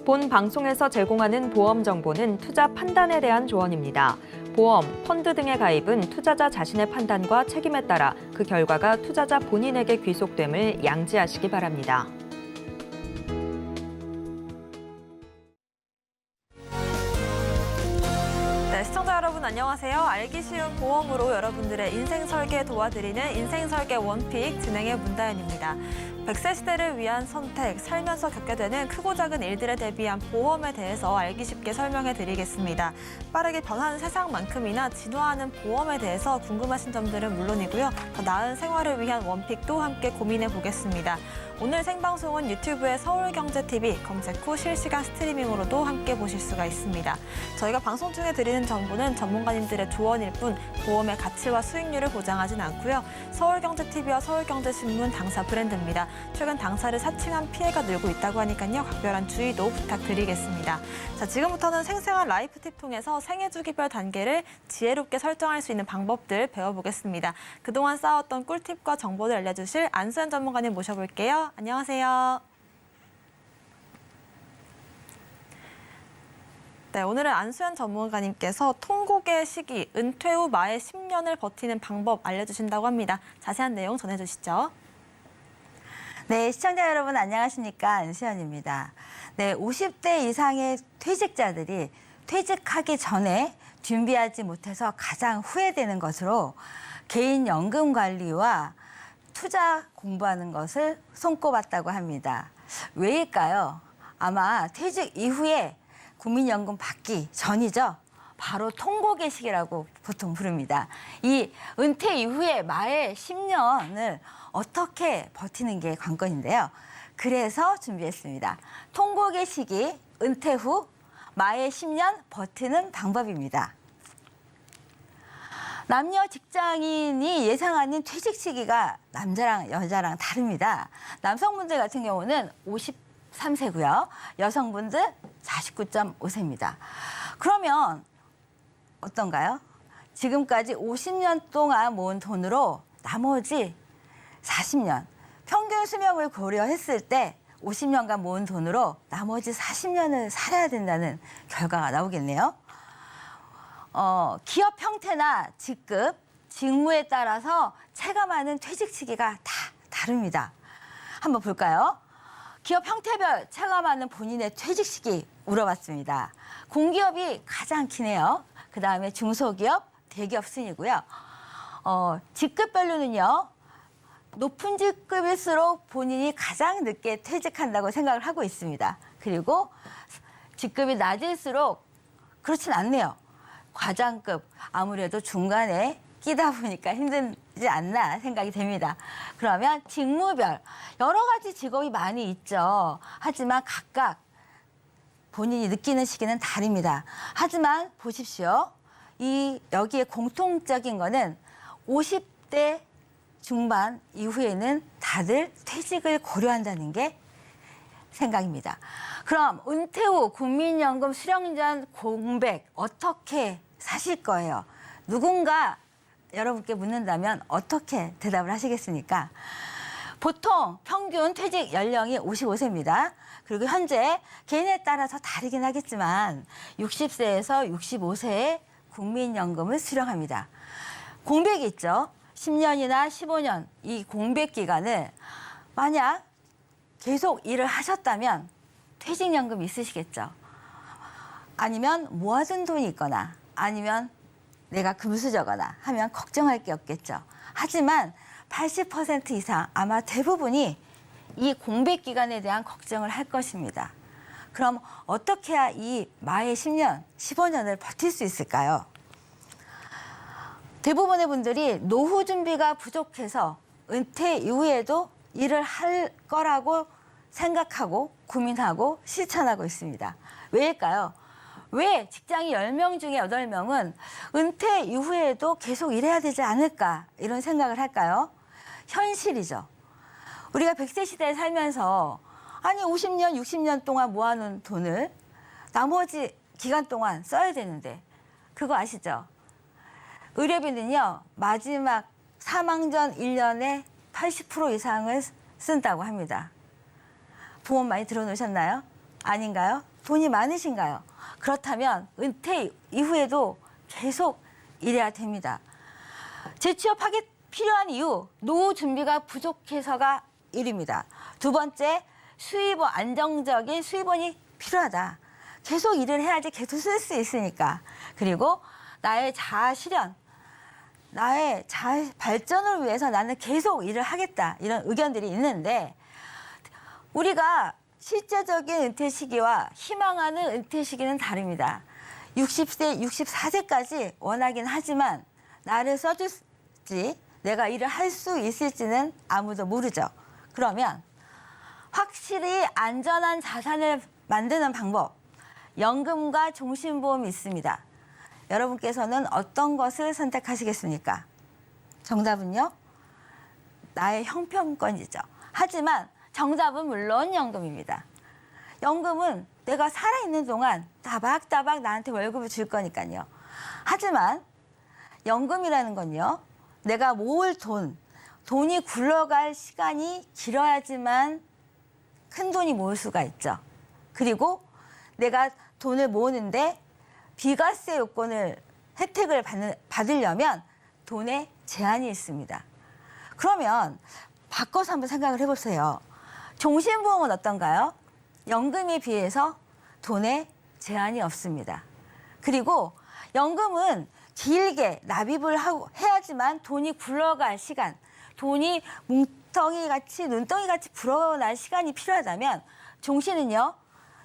본 방송에서 제공하는 보험 정보는 투자 판단에 대한 조언입니다. 보험, 펀드 등의 가입은 투자자 자신의 판단과 책임에 따라 그 결과가 투자자 본인에게 귀속됨을 양지하시기 바랍니다. 네, 시청자 여러분 안녕하세요. 알기 쉬운 보험으로 여러분들의 인생 설계 도와드리는 인생 설계 원픽 진행의 문다연입니다. 100세 시대를 위한 선택, 살면서 겪게 되는 크고 작은 일들에 대비한 보험에 대해서 알기 쉽게 설명해 드리겠습니다. 빠르게 변하는 세상만큼이나 진화하는 보험에 대해서 궁금하신 점들은 물론이고요. 더 나은 생활을 위한 원픽도 함께 고민해 보겠습니다. 오늘 생방송은 유튜브의 서울경제TV 검색 후 실시간 스트리밍으로도 함께 보실 수가 있습니다. 저희가 방송 중에 드리는 정보는 전문가님들의 조언일 뿐 보험의 가치와 수익률을 보장하진 않고요. 서울경제TV와 서울경제신문 당사 브랜드입니다. 최근 당사를 사칭한 피해가 늘고 있다고 하니까요. 각별한 주의도 부탁드리겠습니다. 자, 지금부터는 생생한 라이프 팁 통해서 생애 주기별 단계를 지혜롭게 설정할 수 있는 방법들 배워보겠습니다. 그동안 쌓았던 꿀팁과 정보를 알려주실 안수현 전문가님 모셔볼게요. 안녕하세요. 네, 오늘은 안수현 전문가님께서 통곡의 시기, 은퇴 후 마의 10년을 버티는 방법 알려주신다고 합니다. 자세한 내용 전해주시죠. 네, 시청자 여러분 안녕하십니까? 안수현입니다. 네, 50대 이상의 퇴직자들이 퇴직하기 전에 준비하지 못해서 가장 후회되는 것으로 개인연금 관리와 투자 공부하는 것을 손꼽았다고 합니다. 왜일까요? 아마 퇴직 이후에 국민연금 받기 전이죠. 바로 통곡의 시기라고 보통 부릅니다. 이 은퇴 이후에 마의 10년을 어떻게 버티는 게 관건인데요. 그래서 준비했습니다. 통곡의 시기, 은퇴 후 마의 10년 버티는 방법입니다. 남녀 직장인이 예상하는 퇴직 시기가 남자랑 여자랑 다릅니다. 남성분들 같은 경우는 53세고요. 여성분들 49.5세입니다. 그러면 어떤가요? 지금까지 50년 동안 모은 돈으로 나머지 40년, 평균 수명을 고려했을 때 50년간 모은 돈으로 나머지 40년을 살아야 된다는 결과가 나오겠네요. 기업 형태나 직급, 직무에 따라서 체감하는 퇴직 시기가 다 다릅니다. 한번 볼까요? 기업 형태별 체감하는 본인의 퇴직 시기 물어봤습니다. 공기업이 가장 기네요. 그 다음에 중소기업, 대기업 순이고요. 직급별로는요. 높은 직급일수록 본인이 가장 늦게 퇴직한다고 생각을 하고 있습니다. 그리고 직급이 낮을수록 그렇진 않네요. 과장급, 아무래도 중간에 끼다 보니까 힘들지 않나 생각이 됩니다. 그러면 직무별, 여러 가지 직업이 많이 있죠. 하지만 각각 본인이 느끼는 시기는 다릅니다. 하지만 보십시오. 여기에 공통적인 거는 50대 중반 이후에는 다들 퇴직을 고려한다는 게 생각입니다. 그럼 은퇴 후 국민연금 수령전 공백 어떻게 사실 거예요? 누군가 여러분께 묻는다면 어떻게 대답을 하시겠습니까? 보통 평균 퇴직 연령이 55세입니다. 그리고 현재 개인에 따라서 다르긴 하겠지만 60세에서 65세에 국민연금을 수령합니다. 공백이 있죠. 10년이나 15년 이 공백 기간을 만약 계속 일을 하셨다면 퇴직연금 있으시겠죠. 아니면 모아둔 돈이 있거나 아니면 내가 금수저거나 하면 걱정할 게 없겠죠. 하지만 80% 이상 아마 대부분이 이 공백 기간에 대한 걱정을 할 것입니다. 그럼 어떻게 해야 이 마의 10년, 15년을 버틸 수 있을까요? 대부분의 분들이 노후 준비가 부족해서 은퇴 이후에도 일을 할 거라고 생각하고 고민하고 실천하고 있습니다. 왜일까요? 왜 직장인 10명 중에 8명은 은퇴 이후에도 계속 일해야 되지 않을까 이런 생각을 할까요? 현실이죠. 우리가 100세 시대에 살면서 아니 50년, 60년 동안 모아놓은 돈을 나머지 기간 동안 써야 되는데 그거 아시죠? 의료비는요. 마지막 사망 전 1년에 80% 이상을 쓴다고 합니다. 보험 많이 들어놓으셨나요? 아닌가요? 돈이 많으신가요? 그렇다면 은퇴 이후에도 계속 일해야 됩니다. 재취업하기 필요한 이유, 노후 준비가 부족해서가 1위입니다. 두 번째, 수입원, 안정적인 수입원이 필요하다. 계속 일을 해야지 계속 쓸 수 있으니까. 그리고 나의 자아 실현, 나의 자아 발전을 위해서 나는 계속 일을 하겠다. 이런 의견들이 있는데 우리가 실제적인 은퇴 시기와 희망하는 은퇴 시기는 다릅니다. 60세, 64세까지 원하긴 하지만 나를 써줄지 내가 일을 할 수 있을지는 아무도 모르죠. 그러면 확실히 안전한 자산을 만드는 방법, 연금과 종신보험이 있습니다. 여러분께서는 어떤 것을 선택하시겠습니까? 정답은요? 나의 형편권이죠. 하지만 정답은 물론 연금입니다. 연금은 내가 살아있는 동안 따박따박 나한테 월급을 줄 거니까요. 하지만 연금이라는 건요, 내가 모을 돈이 굴러갈 시간이 길어야지만 큰 돈이 모을 수가 있죠. 그리고 내가 돈을 모으는데 비과세 요건을 혜택을 받으려면 돈에 제한이 있습니다. 그러면 바꿔서 한번 생각을 해보세요. 종신보험은 어떤가요? 연금에 비해서 돈에 제한이 없습니다. 그리고 연금은 길게 납입을 해야지만 돈이 굴러갈 시간, 돈이 뭉텅이같이 눈덩이같이 불어날 시간이 필요하다면 종신은요?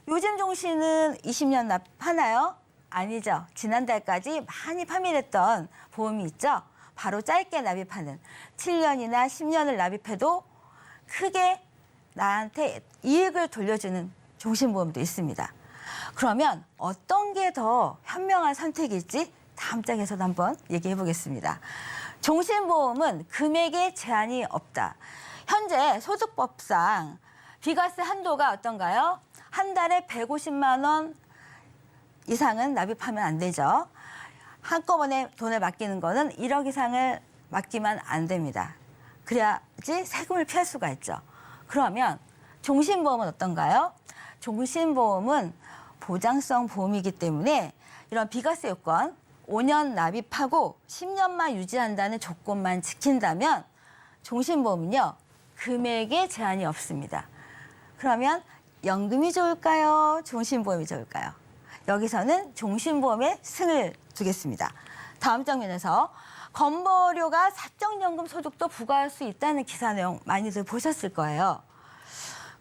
요즘 종신은 20년 납하나요? 아니죠. 지난달까지 많이 판매됐던 보험이 있죠. 바로 짧게 납입하는 7년이나 10년을 납입해도 크게 나한테 이익을 돌려주는 종신보험도 있습니다. 그러면 어떤 게 더 현명한 선택일지 다음 장에서도 한번 얘기해 보겠습니다. 종신보험은 금액에 제한이 없다. 현재 소득법상 비과세 한도가 어떤가요? 한 달에 150만 원 이상은 납입하면 안 되죠. 한꺼번에 돈을 맡기는 거는 1억 이상을 맡기면 안 됩니다. 그래야지 세금을 피할 수가 있죠. 그러면 종신보험은 어떤가요? 종신보험은 보장성 보험이기 때문에 이런 비과세 요건 5년 납입하고 10년만 유지한다는 조건만 지킨다면 종신보험은요, 금액에 제한이 없습니다. 그러면 연금이 좋을까요? 종신보험이 좋을까요? 여기서는 종신보험에 승을 두겠습니다. 다음 장면에서 건보료가 사적연금 소득도 부과할 수 있다는 기사 내용 많이들 보셨을 거예요.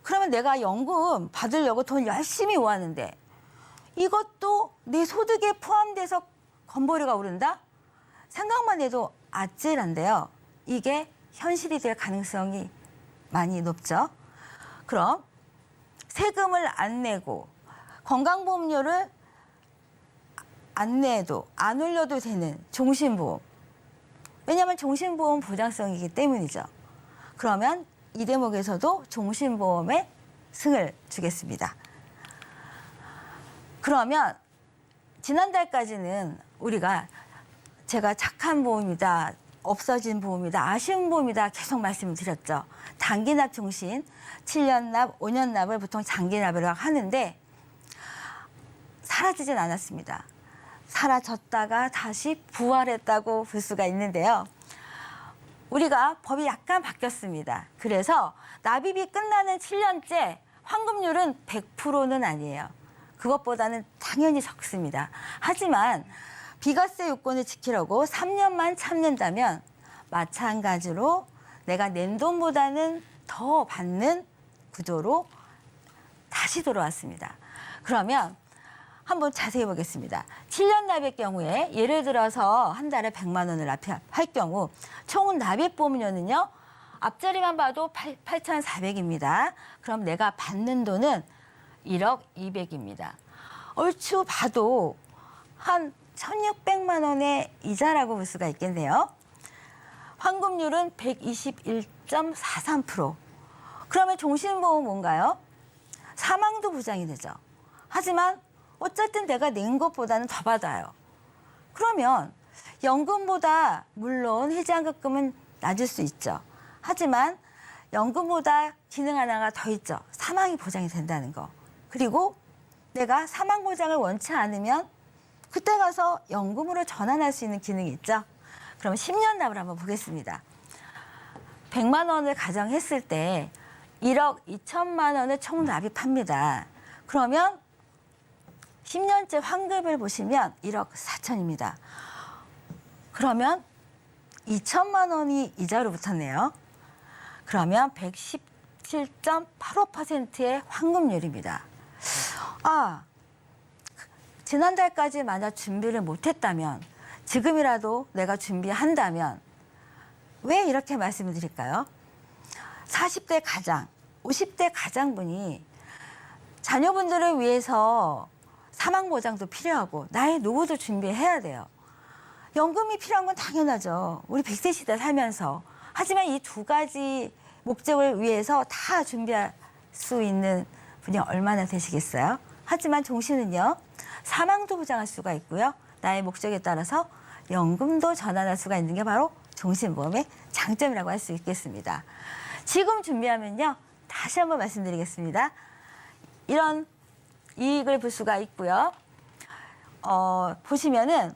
그러면 내가 연금 받으려고 돈 열심히 모았는데 이것도 내 소득에 포함돼서 건보료가 오른다? 생각만 해도 아찔한데요. 이게 현실이 될 가능성이 많이 높죠. 그럼 세금을 안 내고 건강보험료를 안 내도 안 올려도 되는 종신보험. 왜냐하면 종신보험 보장성이기 때문이죠. 그러면 이 대목에서도 종신보험에 승을 주겠습니다. 그러면 지난달까지는 우리가 제가 착한 보험이다, 없어진 보험이다, 아쉬운 보험이다 계속 말씀을 드렸죠. 단기납 종신, 7년 납, 5년 납을 보통 장기납이라고 하는데 사라지진 않았습니다. 사라졌다가 다시 부활했다고 볼 수가 있는데요. 우리가 법이 약간 바뀌었습니다. 그래서 납입이 끝나는 7년째 환급률은 100%는 아니에요. 그것보다는 당연히 적습니다. 하지만 비과세 요건을 지키려고 3년만 참는다면 마찬가지로 내가 낸 돈보다는 더 받는 구조로 다시 돌아왔습니다. 그러면 한번 자세히 보겠습니다. 7년 납입 경우에 예를 들어서 한 달에 100만 원을 납입할 경우 총 납입 보험료는요. 앞자리만 봐도 8,400입니다. 그럼 내가 받는 돈은 1억 200입니다. 얼추 봐도 한 1,600만 원의 이자라고 볼 수가 있겠네요. 환급률은 121.43%. 그러면 종신보험 뭔가요? 사망도 보장이 되죠. 하지만 어쨌든 내가 낸 것보다는 더 받아요. 그러면 연금보다 물론 해지환급금은 낮을 수 있죠. 하지만 연금보다 기능 하나가 더 있죠. 사망이 보장이 된다는 거. 그리고 내가 사망보장을 원치 않으면 그때 가서 연금으로 전환할 수 있는 기능이 있죠. 그럼 10년 납을 한번 보겠습니다. 100만 원을 가정했을 때 1억 2천만 원을 총 납입합니다. 그러면 10년째 환급을 보시면 1억 4천입니다. 그러면 2천만 원이 이자로 붙었네요. 그러면 117.85%의 환급률입니다. 아, 지난달까지 만약 준비를 못했다면 지금이라도 내가 준비한다면 왜 이렇게 말씀을 드릴까요? 40대 가장, 50대 가장분이 자녀분들을 위해서 사망보장도 필요하고 나의 노후도 준비해야 돼요. 연금이 필요한 건 당연하죠. 우리 100세 시대 살면서. 하지만 이 두 가지 목적을 위해서 다 준비할 수 있는 분이 얼마나 되시겠어요? 하지만 종신은요, 사망도 보장할 수가 있고요. 나의 목적에 따라서 연금도 전환할 수가 있는 게 바로 종신보험의 장점이라고 할 수 있겠습니다. 지금 준비하면요, 다시 한번 말씀드리겠습니다. 이런 이익을 볼 수가 있고요. 보시면은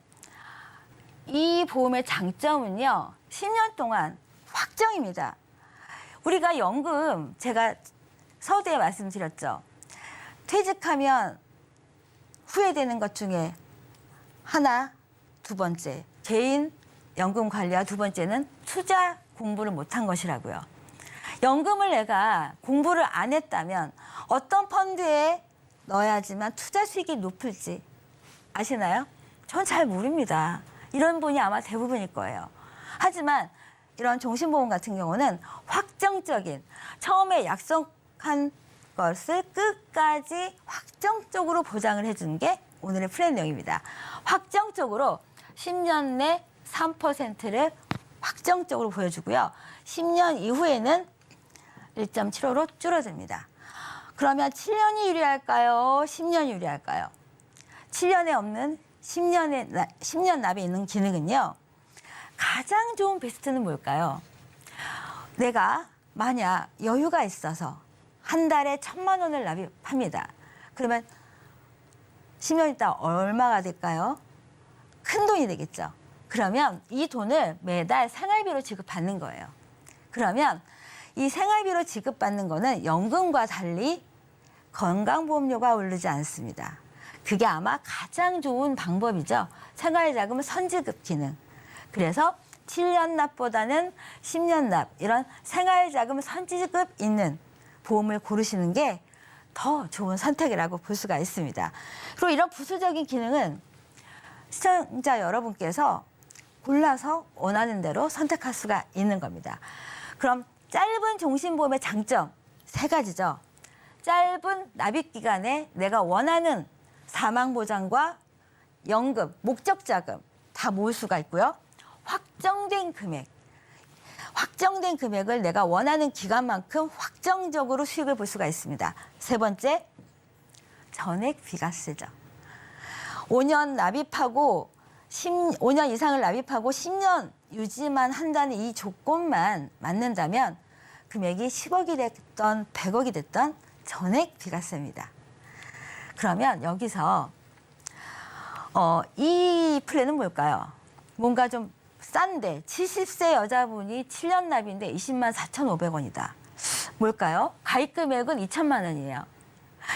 이 보험의 장점은요, 10년 동안 확정입니다. 우리가 연금, 제가 서두에 말씀드렸죠. 퇴직하면 후회되는 것 중에 하나, 두 번째, 개인 연금 관리와 두 번째는 투자 공부를 못한 것이라고요. 연금을 내가 공부를 안 했다면 어떤 펀드에 넣어야지만 투자 수익이 높을지 아시나요? 전 잘 모릅니다. 이런 분이 아마 대부분일 거예요. 하지만 이런 종신보험 같은 경우는 확정적인, 처음에 약속한 것을 끝까지 확정적으로 보장을 해주는 게 오늘의 플랜 내용입니다. 확정적으로 10년 내 3%를 확정적으로 보여주고요. 10년 이후에는 1.75로 줄어듭니다. 그러면 7년이 유리할까요? 10년이 유리할까요? 7년에 없는 10년 납에 있는 기능은요. 가장 좋은 베스트는 뭘까요? 내가 만약 여유가 있어서 한 달에 1,000만 원을 납입합니다. 그러면 10년 있다 얼마가 될까요? 큰 돈이 되겠죠. 그러면 이 돈을 매달 생활비로 지급받는 거예요. 그러면 이 생활비로 지급받는 거는 연금과 달리 건강보험료가 오르지 않습니다. 그게 아마 가장 좋은 방법이죠. 생활자금 선지급 기능. 그래서 7년 납보다는 10년 납, 이런 생활자금 선지급 있는 보험을 고르시는 게 더 좋은 선택이라고 볼 수가 있습니다. 그리고 이런 부수적인 기능은 시청자 여러분께서 골라서 원하는 대로 선택할 수가 있는 겁니다. 그럼 짧은 종신보험의 장점 3가지죠. 짧은 납입 기간에 내가 원하는 사망보장과 연금, 목적자금 다 모을 수가 있고요. 확정된 금액을 내가 원하는 기간만큼 확정적으로 수익을 볼 수가 있습니다. 3번째, 전액 비과세죠. 5년 납입하고 5년 이상을 납입하고 10년 유지만 한다는 이 조건만 맞는다면 금액이 10억이 됐던 100억이 됐던 전액 비과세입니다. 그러면 여기서 이 플랜은 뭘까요? 뭔가 좀 싼데 70세 여자분이 7년 납인데 20만 4,500원이다. 뭘까요? 가입 금액은 2천만 원이에요.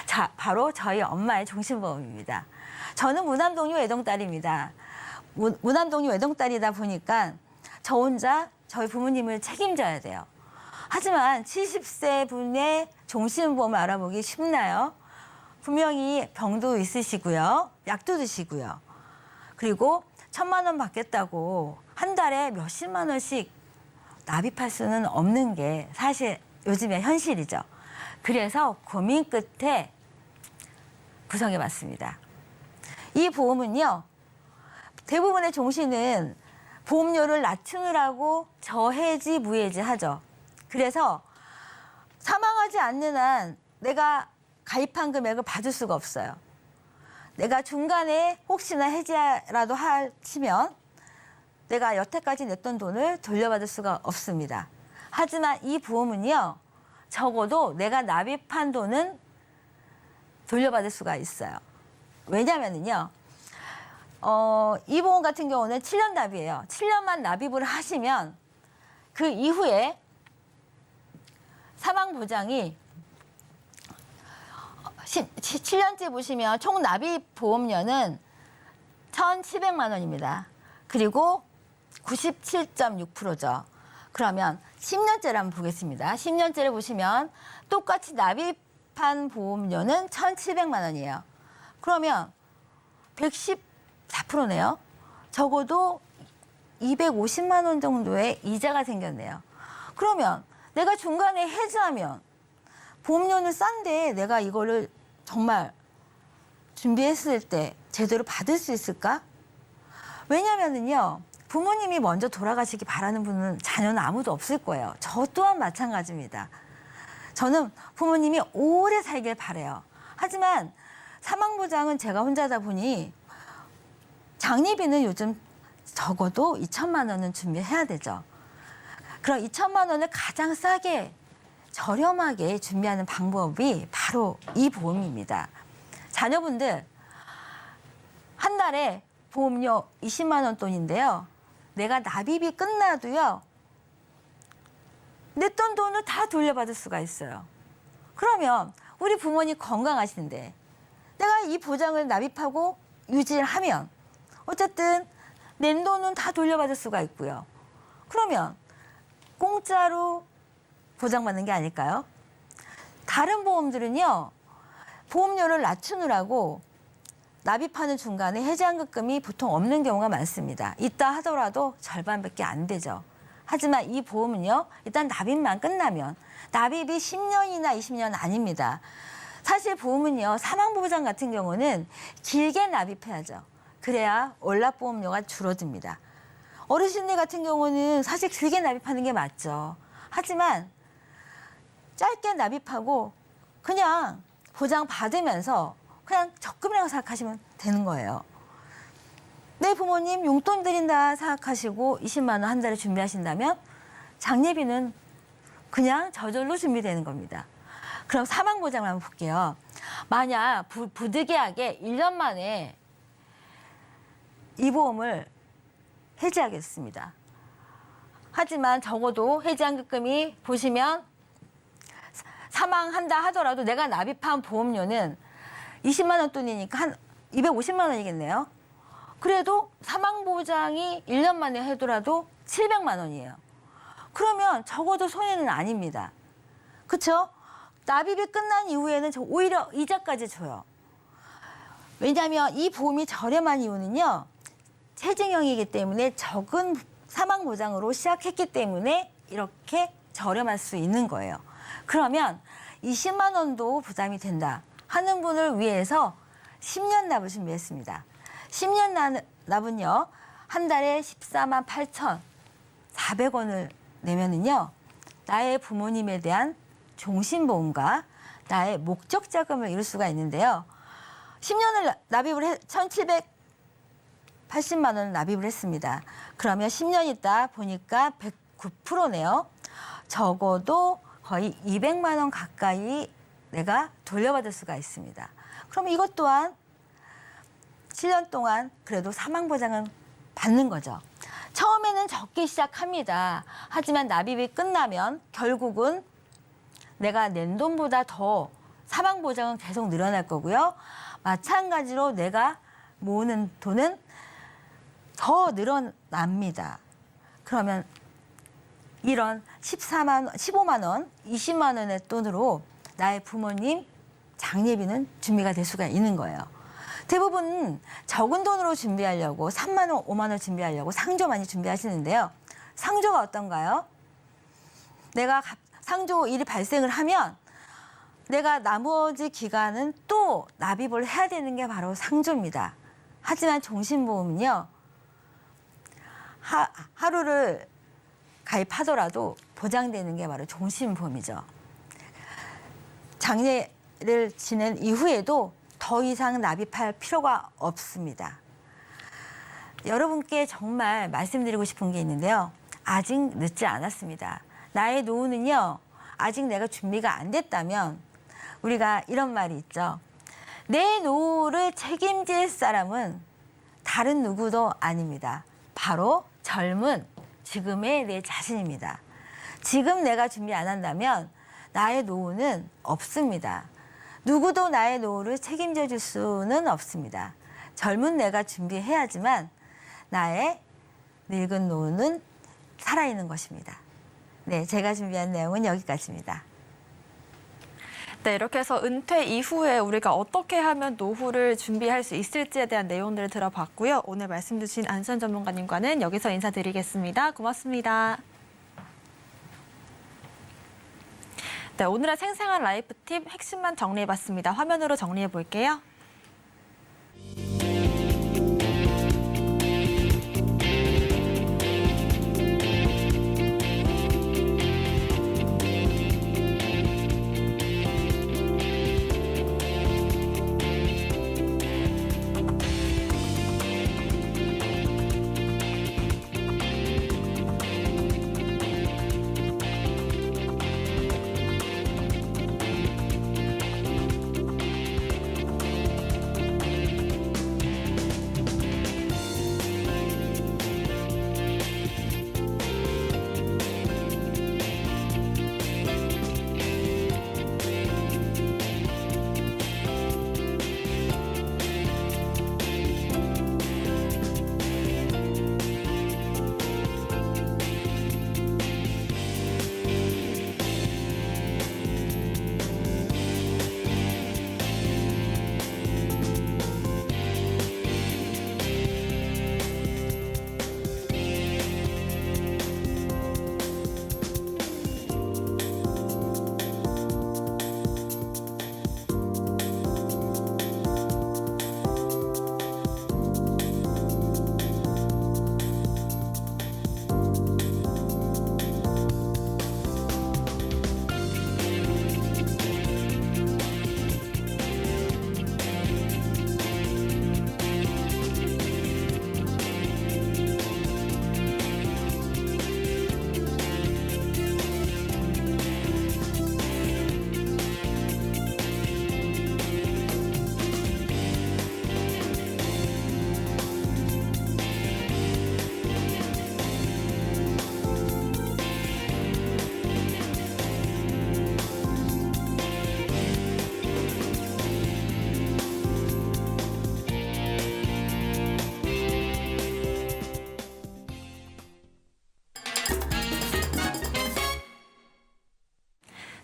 자, 바로 저희 엄마의 종신보험입니다. 저는 무남동류 외동딸입니다. 무남동류 외동딸이다 보니까 저 혼자 저희 부모님을 책임져야 돼요. 하지만 70세 분의 종신보험을 알아보기 쉽나요? 분명히 병도 있으시고요. 약도 드시고요. 그리고 1,000만 원 받겠다고 한 달에 몇십만 원씩 납입할 수는 없는 게 사실 요즘의 현실이죠. 그래서 고민 끝에 구성해봤습니다. 이 보험은요. 대부분의 종신은 보험료를 낮추느라고 저해지 무해지 하죠. 그래서 사망하지 않는 한 내가 가입한 금액을 받을 수가 없어요. 내가 중간에 혹시나 해지라도 하시면 내가 여태까지 냈던 돈을 돌려받을 수가 없습니다. 하지만 이 보험은요. 적어도 내가 납입한 돈은 돌려받을 수가 있어요. 왜냐면은요, 이 보험 같은 경우는 7년 납입이에요. 7년만 납입을 하시면 그 이후에 사망 보장이 7년째 보시면 총 납입 보험료는 1,700만 원입니다. 그리고 97.6%죠. 그러면 10년째를 한번 보겠습니다. 10년째를 보시면 똑같이 납입한 보험료는 1,700만 원이에요. 그러면 114%네요. 적어도 250만 원 정도의 이자가 생겼네요. 그러면 내가 중간에 해지하면 보험료는 싼데 내가 이거를 정말 준비했을 때 제대로 받을 수 있을까? 왜냐면은요, 부모님이 먼저 돌아가시기 바라는 분은 자녀는 아무도 없을 거예요. 저 또한 마찬가지입니다. 저는 부모님이 오래 살길 바라요. 하지만 사망보장은 제가 혼자다 보니 장례비는 요즘 적어도 2천만 원은 준비해야 되죠. 그럼 2천만 원을 가장 싸게 저렴하게 준비하는 방법이 바로 이 보험입니다. 자녀분들 한 달에 보험료 20만 원 돈인데요. 내가 납입이 끝나도요, 냈던 돈을 다 돌려받을 수가 있어요. 그러면 우리 부모님 건강하신데 내가 이 보장을 납입하고 유지를 하면 어쨌든 낸 돈은 다 돌려받을 수가 있고요. 그러면 공짜로 보장받는 게 아닐까요? 다른 보험들은요, 보험료를 낮추느라고 납입하는 중간에 해지환급금이 보통 없는 경우가 많습니다. 있다 하더라도 절반밖에 안 되죠. 하지만 이 보험은요, 일단 납입만 끝나면 납입이 10년이나 20년 아닙니다. 사실 보험은요, 사망보장 같은 경우는 길게 납입해야죠. 그래야 월납보험료가 줄어듭니다. 어르신들 같은 경우는 사실 길게 납입하는 게 맞죠. 하지만 짧게 납입하고 그냥 보장 받으면서 그냥 적금이라고 생각하시면 되는 거예요. 내 부모님 용돈 드린다 생각하시고 20만 원 한 달에 준비하신다면 장례비는 그냥 저절로 준비되는 겁니다. 그럼 사망보장을 한번 볼게요. 만약 부득이하게 1년 만에 이 보험을 해지하겠습니다. 하지만 적어도 해지환급금이 보시면 사망한다 하더라도 내가 납입한 보험료는 20만 원 돈이니까 한 250만 원이겠네요. 그래도 사망보장이 1년 만에 하더라도 700만 원이에요. 그러면 적어도 손해는 아닙니다. 그렇죠? 납입이 끝난 이후에는 오히려 이자까지 줘요. 왜냐하면 이 보험이 저렴한 이유는요, 체증형이기 때문에 적은 사망보장으로 시작했기 때문에 이렇게 저렴할 수 있는 거예요. 그러면 20만 원도 부담이 된다 하는 분을 위해서 10년 납을 준비했습니다. 10년 납은요, 한 달에 14만 8,400원을 내면은요, 나의 부모님에 대한 종신보험과 나의 목적 자금을 이룰 수가 있는데요. 10년을 납입을 1,780만 원을 납입을 했습니다. 그러면 10년 있다 보니까 109%네요. 적어도 거의 200만 원 가까이 내가 돌려받을 수가 있습니다. 그럼 이것 또한 7년 동안 그래도 사망보장은 받는 거죠. 처음에는 적게 시작합니다. 하지만 납입이 끝나면 결국은 내가 낸 돈보다 더 사망보장은 계속 늘어날 거고요. 마찬가지로 내가 모으는 돈은 더 늘어납니다. 그러면 이런 15만 원, 20만 원의 돈으로 나의 부모님 장례비는 준비가 될 수가 있는 거예요. 대부분 적은 돈으로 준비하려고 3만 원, 5만 원 준비하려고 상조 많이 준비하시는데요. 상조가 어떤가요? 내가 상조 일이 발생을 하면 내가 나머지 기간은 또 납입을 해야 되는 게 바로 상조입니다. 하지만 종신보험은요, 하루를 가입하더라도 보장되는 게 바로 종신보험이죠. 장례를 지낸 이후에도 더 이상 납입할 필요가 없습니다. 여러분께 정말 말씀드리고 싶은 게 있는데요. 아직 늦지 않았습니다. 나의 노후는요, 아직 내가 준비가 안 됐다면 우리가 이런 말이 있죠. 내 노후를 책임질 사람은 다른 누구도 아닙니다. 바로 젊은 지금의 내 자신입니다. 지금 내가 준비 안 한다면 나의 노후는 없습니다. 누구도 나의 노후를 책임져 줄 수는 없습니다. 젊은 내가 준비해야지만 나의 늙은 노후는 살아있는 것입니다. 네, 제가 준비한 내용은 여기까지입니다. 네, 이렇게 해서 은퇴 이후에 우리가 어떻게 하면 노후를 준비할 수 있을지에 대한 내용들을 들어봤고요. 오늘 말씀 주신 안수현 전문가님과는 여기서 인사드리겠습니다. 고맙습니다. 네, 오늘의 생생한 라이프 팁 핵심만 정리해봤습니다. 화면으로 정리해 볼게요.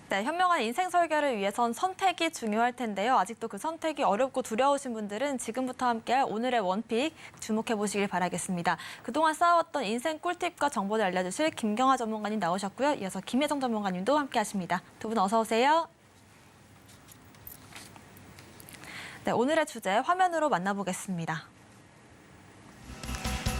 네, 현명한 인생 설계를 위해선 선택이 중요할 텐데요. 아직도 그 선택이 어렵고 두려우신 분들은 지금부터 함께할 오늘의 원픽 주목해 보시길 바라겠습니다. 그동안 쌓아왔던 인생 꿀팁과 정보를 알려주실 김경아 전문가님 나오셨고요. 이어서 김혜정 전문가님도 함께하십니다. 두 분 어서 오세요. 네, 오늘의 주제 화면으로 만나보겠습니다.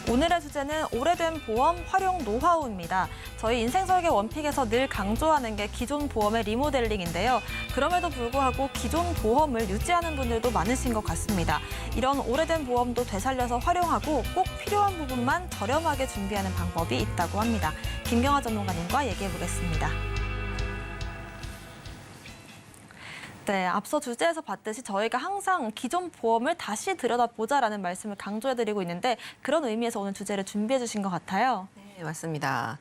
오늘의 주제는 오래된 보험 활용 노하우입니다. 저희 인생설계 원픽에서 늘 강조하는 게 기존 보험의 리모델링인데요. 그럼에도 불구하고 기존 보험을 유지하는 분들도 많으신 것 같습니다. 이런 오래된 보험도 되살려서 활용하고 꼭 필요한 부분만 저렴하게 준비하는 방법이 있다고 합니다. 김경아 전문가님과 얘기해 보겠습니다. 네, 앞서 주제에서 봤듯이 저희가 항상 기존 보험을 다시 들여다보자라는 말씀을 강조해드리고 있는데 그런 의미에서 오늘 주제를 준비해 주신 것 같아요. 네, 맞습니다.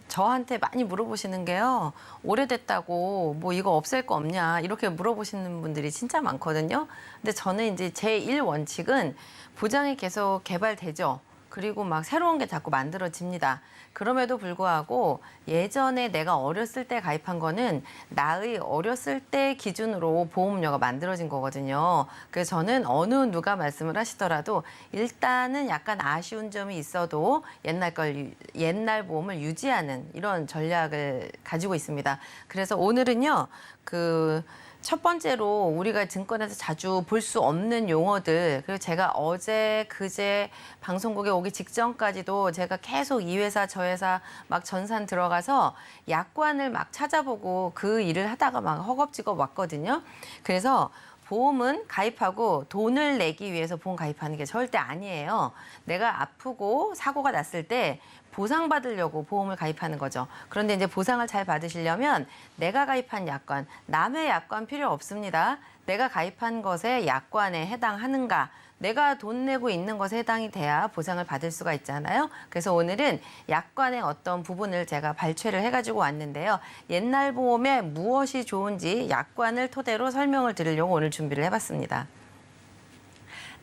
저한테 많이 물어보시는 게요. 오래됐다고 뭐 이거 없앨 거 없냐 이렇게 물어보시는 분들이 진짜 많거든요. 근데 저는 이제 제 1원칙은 보장이 계속 개발되죠. 그리고 막 새로운 게 자꾸 만들어집니다. 그럼에도 불구하고 예전에 내가 어렸을 때 가입한 거는 나의 어렸을 때 기준으로 보험료가 만들어진 거거든요. 그래서 저는 어느 누가 말씀을 하시더라도 일단은 약간 아쉬운 점이 있어도 옛날 보험을 유지하는 이런 전략을 가지고 있습니다. 그래서 오늘은요, 첫 번째로 우리가 증권에서 자주 볼 수 없는 용어들, 그리고 제가 어제 그제 방송국에 오기 직전까지도 제가 계속 이 회사 저 회사 막 전산 들어가서 약관을 막 찾아보고 그 일을 하다가 막 허겁지겁 왔거든요. 그래서 보험은 가입하고 돈을 내기 위해서 보험 가입하는 게 절대 아니에요. 내가 아프고 사고가 났을 때 보상받으려고 보험을 가입하는 거죠. 그런데 이제 보상을 잘 받으시려면 내가 가입한 약관, 남의 약관 필요 없습니다. 내가 가입한 것에 약관에 해당하는가, 내가 돈 내고 있는 것에 해당이 돼야 보상을 받을 수가 있잖아요. 그래서 오늘은 약관의 어떤 부분을 제가 발췌를 해가지고 왔는데요. 옛날 보험에 무엇이 좋은지 약관을 토대로 설명을 드리려고 오늘 준비를 해봤습니다.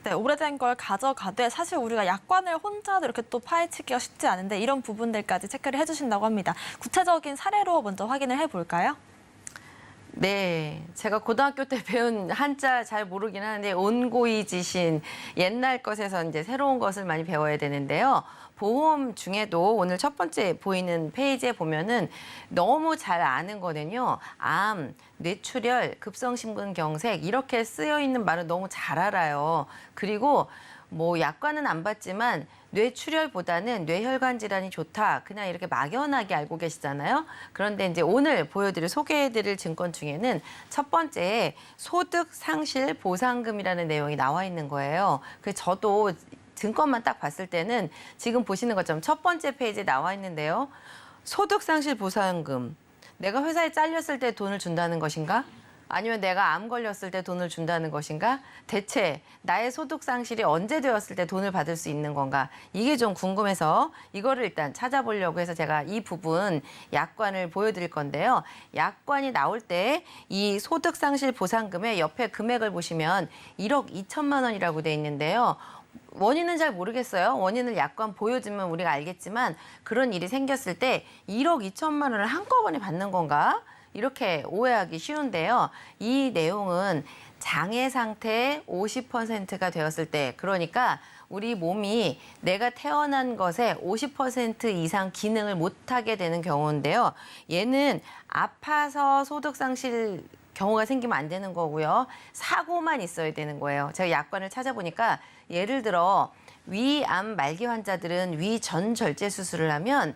네, 오래된 걸 가져가되 사실 우리가 약관을 혼자도 이렇게 또 파헤치기가 쉽지 않은데 이런 부분들까지 체크를 해주신다고 합니다. 구체적인 사례로 먼저 확인을 해볼까요? 네, 제가 고등학교 때 배운 한자 잘 모르긴 하는데 온고이지신 옛날 것에서 이제 새로운 것을 많이 배워야 되는데요. 보험 중에도 오늘 첫 번째 보이는 페이지에 보면은 너무 잘 아는 거는요. 암, 뇌출혈, 급성심근경색 이렇게 쓰여 있는 말은 너무 잘 알아요. 그리고 뭐 약관은 안 받지만 뇌출혈보다는 뇌혈관 질환이 좋다. 그냥 이렇게 막연하게 알고 계시잖아요. 그런데 이제 오늘 소개해드릴 증권 중에는 첫 번째 소득 상실 보상금이라는 내용이 나와 있는 거예요. 그래서 저도 증권만 딱 봤을 때는 지금 보시는 것처럼 첫 번째 페이지에 나와 있는데요. 소득 상실 보상금. 내가 회사에 잘렸을 때 돈을 준다는 것인가? 아니면 내가 암 걸렸을 때 돈을 준다는 것인가? 대체 나의 소득 상실이 언제 되었을 때 돈을 받을 수 있는 건가? 이게 좀 궁금해서 이거를 일단 찾아보려고 해서 제가 이 부분 약관을 보여드릴 건데요. 약관이 나올 때 이 소득 상실 보상금의 옆에 금액을 보시면 1억 2천만 원이라고 돼 있는데요. 원인은 잘 모르겠어요. 원인을 약관 보여주면 우리가 알겠지만 그런 일이 생겼을 때 1억 2천만 원을 한꺼번에 받는 건가? 이렇게 오해하기 쉬운데요. 이 내용은 장애 상태 50%가 되었을 때, 그러니까 우리 몸이 내가 태어난 것에 50% 이상 기능을 못하게 되는 경우인데요. 얘는 아파서 소득 상실 경우가 생기면 안 되는 거고요. 사고만 있어야 되는 거예요. 제가 약관을 찾아보니까 예를 들어 위암 말기 환자들은 위 전절제 수술을 하면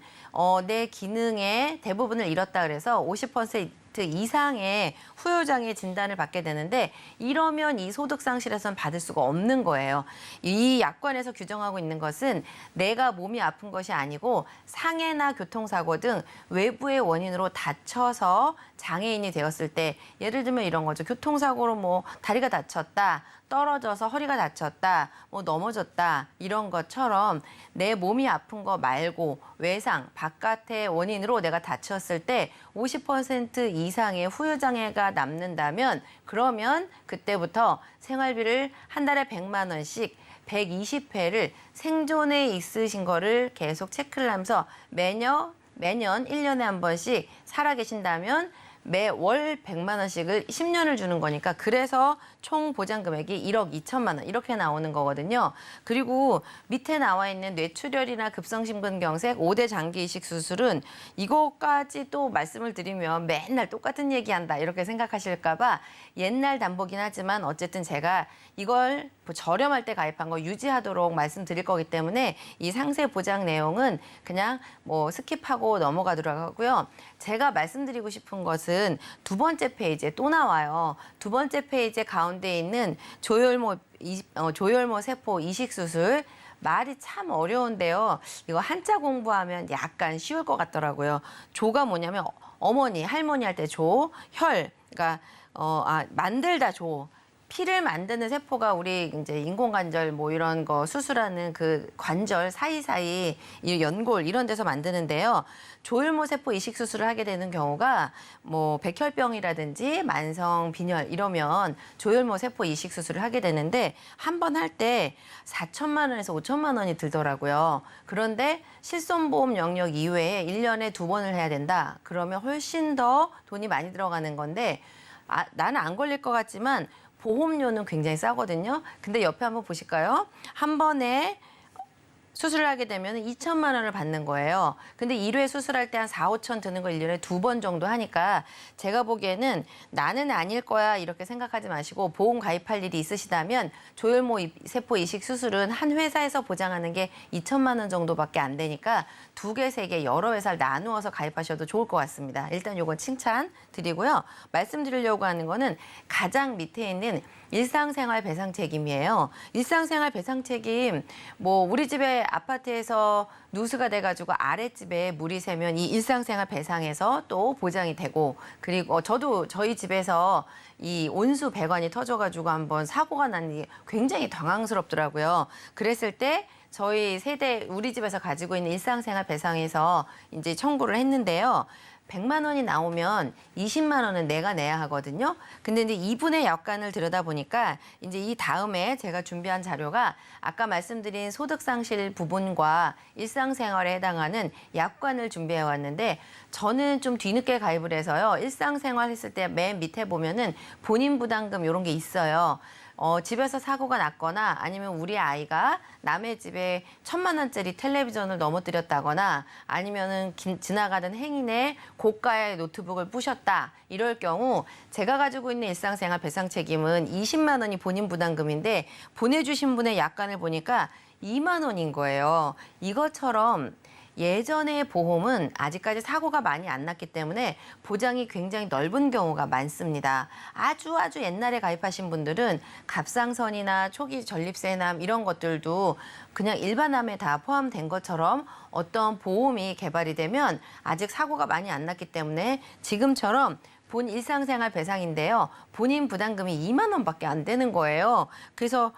내 기능의 대부분을 잃었다 그래서 50% 이상의 후유장애 진단을 받게 되는데 이러면 이 소득 상실에서는 받을 수가 없는 거예요. 이 약관에서 규정하고 있는 것은 내가 몸이 아픈 것이 아니고 상해나 교통사고 등 외부의 원인으로 다쳐서 장애인이 되었을 때 예를 들면 이런 거죠. 교통사고로 뭐 다리가 다쳤다. 떨어져서 허리가 다쳤다, 뭐 넘어졌다 이런 것처럼 내 몸이 아픈 거 말고 외상, 바깥의 원인으로 내가 다쳤을 때 50% 이상의 후유장애가 남는다면 그러면 그때부터 생활비를 한 달에 100만 원씩 120회를 생존에 있으신 거를 계속 체크를 하면서 매년 1년에 한 번씩 살아 계신다면 매월 100만 원씩을 10년을 주는 거니까 그래서 총 보장 금액이 1억 2천만 원 이렇게 나오는 거거든요. 그리고 밑에 나와 있는 뇌출혈이나 급성심근경색 5대 장기 이식 수술은 이거까지 또 말씀을 드리면 맨날 똑같은 얘기한다 이렇게 생각하실까 봐 옛날 담보긴 하지만 어쨌든 제가 이걸 저렴할 때 가입한 거 유지하도록 말씀드릴 거기 때문에 이 상세 보장 내용은 그냥 뭐 스킵하고 넘어가도록 하고요. 제가 말씀드리고 싶은 것은 두 번째 페이지에 또 나와요. 두 번째 페이지 가운데 있는 조혈모 세포 이식 수술. 말이 참 어려운데요. 이거 한자 공부하면 약간 쉬울 것 같더라고요. 조가 뭐냐면 어머니, 할머니 할 때 조, 혈, 그러니까 만들다 조. 피를 만드는 세포가 우리 이제 인공관절 뭐 이런 거 수술하는 그 관절 사이사이 이 연골 이런 데서 만드는데요. 조혈모 세포 이식 수술을 하게 되는 경우가 뭐 백혈병이라든지 만성 빈혈 이러면 조혈모 세포 이식 수술을 하게 되는데 한 번 할 때 4천만 원에서 5천만 원이 들더라고요. 그런데 실손보험 영역 이외에 1년에 2번을 해야 된다. 그러면 훨씬 더 돈이 많이 들어가는 건데 나는 안 걸릴 것 같지만 보험료는 굉장히 싸거든요. 근데 옆에 한번 보실까요? 한 번에 수술을 하게 되면 2천만 원을 받는 거예요. 근데 1회 수술할 때 한 4, 5천 드는 걸 1년에 2번 정도 하니까 제가 보기에는 나는 아닐 거야 이렇게 생각하지 마시고 보험 가입할 일이 있으시다면 조혈모 세포 이식 수술은 한 회사에서 보장하는 게 2천만 원 정도밖에 안 되니까 2개, 3개 여러 회사를 나누어서 가입하셔도 좋을 것 같습니다. 일단 요건 칭찬 드리고요. 말씀드리려고 하는 거는 가장 밑에 있는 일상생활 배상 책임이에요. 일상생활 배상 책임, 뭐 우리 집에 아파트에서 누수가 돼가지고 아랫집에 물이 새면 이 일상생활 배상에서 또 보장이 되고, 그리고 저도 저희 집에서 이 온수 배관이 터져가지고 한번 사고가 났는데 굉장히 당황스럽더라고요. 그랬을 때 저희 세대 우리 집에서 가지고 있는 일상생활 배상에서 이제 청구를 했는데요. 100만 원이 나오면 20만 원은 내가 내야 하거든요. 근데 이제 이분의 약관을 들여다보니까 이제 이 다음에 제가 준비한 자료가 아까 말씀드린 소득상실 부분과 일상생활에 해당하는 약관을 준비해 왔는데, 저는 좀 뒤늦게 가입을 해서요. 일상생활 했을 때 맨 밑에 보면은 본인 부담금 이런 게 있어요. 집에서 사고가 났거나 아니면 우리 아이가 남의 집에 1,000만 원짜리 텔레비전을 넘어뜨렸다거나 아니면은 지나가던 행인의 고가의 노트북을 부셨다. 이럴 경우 제가 가지고 있는 일상생활 배상 책임은 20만 원이 본인 부담금인데, 보내주신 분의 약관을 보니까 2만 원인 거예요. 이것처럼 예전의 보험은 아직까지 사고가 많이 안 났기 때문에 보장이 굉장히 넓은 경우가 많습니다. 아주 옛날에 가입하신 분들은 갑상선이나 초기 전립선암 이런 것들도 그냥 일반암에 다 포함된 것처럼 어떤 보험이 개발이 되면 아직 사고가 많이 안 났기 때문에 지금처럼 본 일상생활 배상인데요. 본인 부담금이 2만 원밖에 안 되는 거예요. 그래서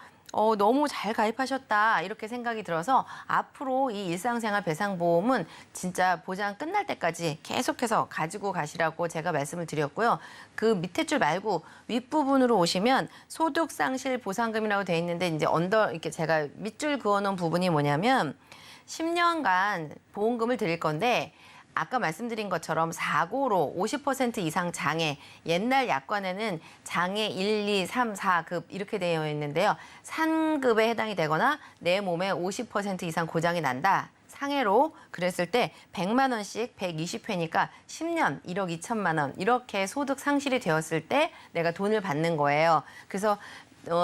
너무 잘 가입하셨다 이렇게 생각이 들어서 앞으로 이 일상생활 배상보험은 진짜 보장 끝날 때까지 계속해서 가지고 가시라고 제가 말씀을 드렸고요. 그 밑에 줄 말고 윗부분으로 오시면 소득상실 보상금이라고 돼 있는데, 이제 이렇게 제가 밑줄 그어놓은 부분이 뭐냐면 10년간 보험금을 드릴 건데, 아까 말씀드린 것처럼 사고로 50% 이상 장애, 옛날 약관에는 장애 1, 2, 3, 4급 이렇게 되어 있는데요. 상급에 해당이 되거나 내 몸에 50% 이상 고장이 난다. 상해로 그랬을 때 100만 원씩 120회니까 10년 1억 2천만 원 이렇게 소득 상실이 되었을 때 내가 돈을 받는 거예요. 그래서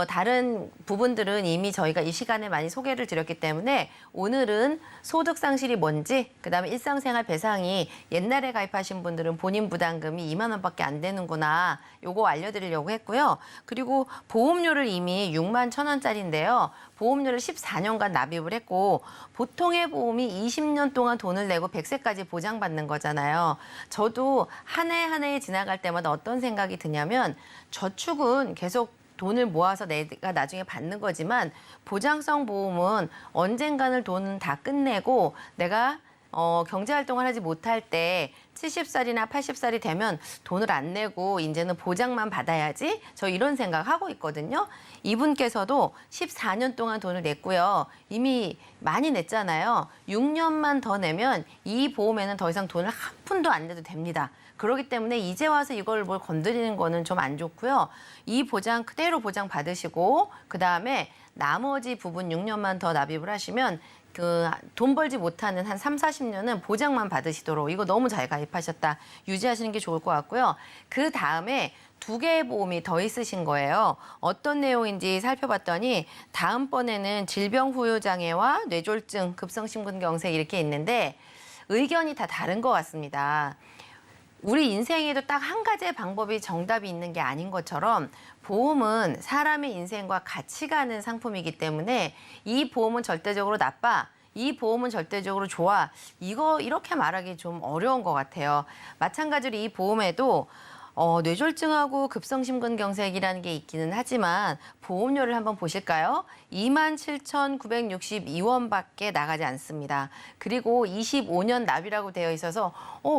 다른 부분들은 이미 저희가 이 시간에 많이 소개를 드렸기 때문에 오늘은 소득 상실이 뭔지, 그다음에 일상생활 배상이 옛날에 가입하신 분들은 본인 부담금이 2만 원밖에 안 되는구나, 요거 알려드리려고 했고요. 그리고 보험료를 이미 6만 1,000원짜리인데요. 보험료를 14년간 납입을 했고, 보통의 보험이 20년 동안 돈을 내고 100세까지 보장받는 거잖아요. 저도 한 해 지나갈 때마다 어떤 생각이 드냐면, 저축은 계속 돈을 모아서 내가 나중에 받는 거지만 보장성 보험은 언젠가는 돈 다 끝내고 내가 경제활동을 하지 못할 때 70살이나 80살이 되면 돈을 안 내고 이제는 보장만 받아야지, 저 이런 생각하고 있거든요. 이분께서도 14년 동안 돈을 냈고요. 이미 많이 냈잖아요. 6년만 더 내면 이 보험에는 더 이상 돈을 한 푼도 안 내도 됩니다. 그렇기 때문에 이제 와서 이걸 뭘 건드리는 거는 좀 안 좋고요. 이 보장 그대로 보장 받으시고, 그다음에 나머지 부분 6년만 더 납입을 하시면 돈 벌지 못하는 한 3, 40년은 보장만 받으시도록, 이거 너무 잘 가입하셨다, 유지하시는 게 좋을 것 같고요. 그 다음에 2개의 보험이 더 있으신 거예요. 어떤 내용인지 살펴봤더니 다음번에는 질병 후유 장애와 뇌졸중, 급성심근경색 이렇게 있는데 의견이 다 다른 것 같습니다. 우리 인생에도 딱 한 가지의 방법이 정답이 있는 게 아닌 것처럼 보험은 사람의 인생과 같이 가는 상품이기 때문에 이 보험은 절대적으로 나빠, 이 보험은 절대적으로 좋아, 이렇게 말하기 좀 어려운 것 같아요. 마찬가지로 이 보험에도 뇌졸중하고 급성심근경색이라는 게 있기는 하지만 보험료를 한번 보실까요? 27,962원밖에 나가지 않습니다. 그리고 25년 납이라고 되어 있어서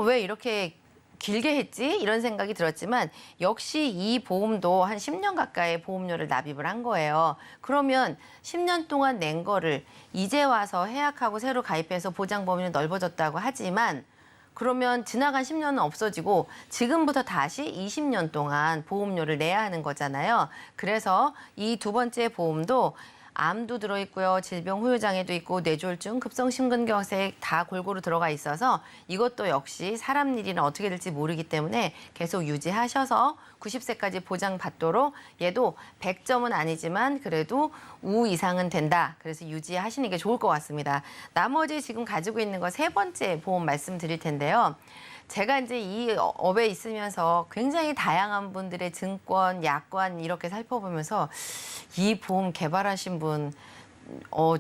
왜 이렇게 길게 했지? 이런 생각이 들었지만 역시 이 보험도 한 10년 가까이 보험료를 납입을 한 거예요. 그러면 10년 동안 낸 거를 이제 와서 해약하고 새로 가입해서 보장 범위는 넓어졌다고 하지만, 그러면 지나간 10년은 없어지고 지금부터 다시 20년 동안 보험료를 내야 하는 거잖아요. 그래서 이 두 번째 보험도 암도 들어있고요. 질병 후유장애도 있고 뇌졸중, 급성심근경색 다 골고루 들어가 있어서 이것도 역시 사람 일이는 어떻게 될지 모르기 때문에 계속 유지하셔서 90세까지 보장받도록, 얘도 100점은 아니지만 그래도 우 이상은 된다. 그래서 유지하시는 게 좋을 것 같습니다. 나머지 지금 가지고 있는 거 3번째 보험 말씀드릴 텐데요. 제가 이제 이 업에 있으면서 굉장히 다양한 분들의 증권, 약관 이렇게 살펴보면서 이 보험 개발하신 분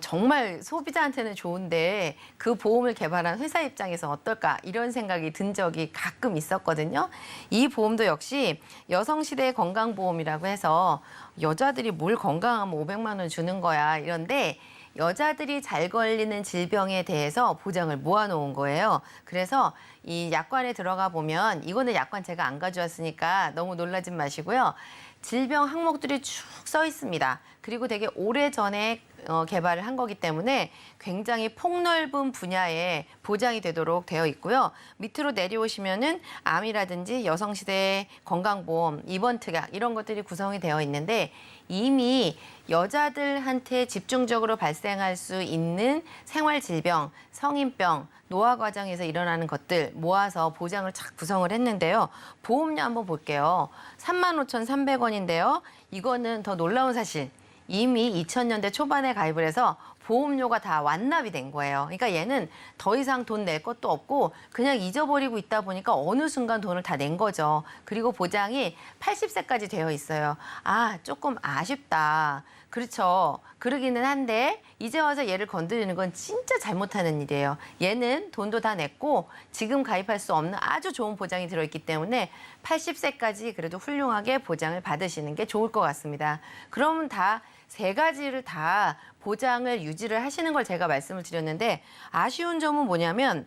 정말 소비자한테는 좋은데 그 보험을 개발한 회사 입장에서 어떨까 이런 생각이 든 적이 가끔 있었거든요. 이 보험도 역시 여성시대 건강보험이라고 해서 여자들이 뭘 건강하면 500만 원 주는 거야 이런데 여자들이 잘 걸리는 질병에 대해서 보장을 모아놓은 거예요. 그래서 이 약관에 들어가 보면 이거는 약관 제가 안 가져왔으니까 너무 놀라지 마시고요. 질병 항목들이 쭉 써 있습니다. 그리고 되게 오래전에 개발을 한 거기 때문에 굉장히 폭넓은 분야에 보장이 되도록 되어 있고요. 밑으로 내려오시면은 암이라든지 여성시대 건강보험, 입원특약 이런 것들이 구성이 되어 있는데 이미 여자들한테 집중적으로 발생할 수 있는 생활질병, 성인병, 노화 과정에서 일어나는 것들 모아서 보장을 착 구성을 했는데요. 보험료 한번 볼게요. 35,300원인데요. 이거는 더 놀라운 사실. 이미 2000년대 초반에 가입을 해서 보험료가 다 완납이 된 거예요. 그러니까 얘는 더 이상 돈 낼 것도 없고 그냥 잊어버리고 있다 보니까 어느 순간 돈을 다 낸 거죠. 그리고 보장이 80세까지 되어 있어요. 아, 조금 아쉽다. 그렇죠. 그러기는 한데 이제 와서 얘를 건드리는 건 진짜 잘못하는 일이에요. 얘는 돈도 다 냈고 지금 가입할 수 없는 아주 좋은 보장이 들어있기 때문에 80세까지 그래도 훌륭하게 보장을 받으시는 게 좋을 것 같습니다. 그러면 다 세 가지를 다 보장을 유지를 하시는 걸 제가 말씀을 드렸는데 아쉬운 점은 뭐냐면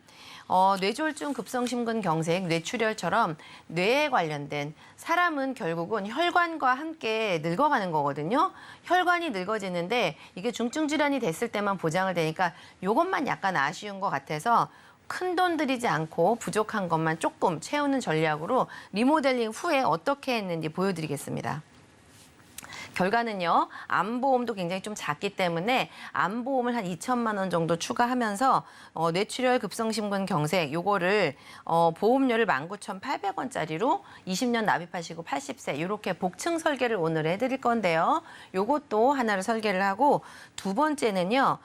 뇌졸중, 급성심근경색, 뇌출혈처럼 뇌에 관련된 사람은 결국은 혈관과 함께 늙어가는 거거든요. 혈관이 늙어지는데 이게 중증 질환이 됐을 때만 보장을 되니까 이것만 약간 아쉬운 것 같아서 큰 돈 들이지 않고 부족한 것만 조금 채우는 전략으로 리모델링 후에 어떻게 했는지 보여드리겠습니다. 결과는요. 암보험도 굉장히 좀 작기 때문에 암보험을 한 2천만 원 정도 추가하면서 뇌출혈 급성심근경색 요거를 보험료를 19,800원짜리로 20년 납입하시고 80세 이렇게 복층 설계를 오늘 해드릴 건데요. 요것도 하나를 설계를 하고 두 번째는요.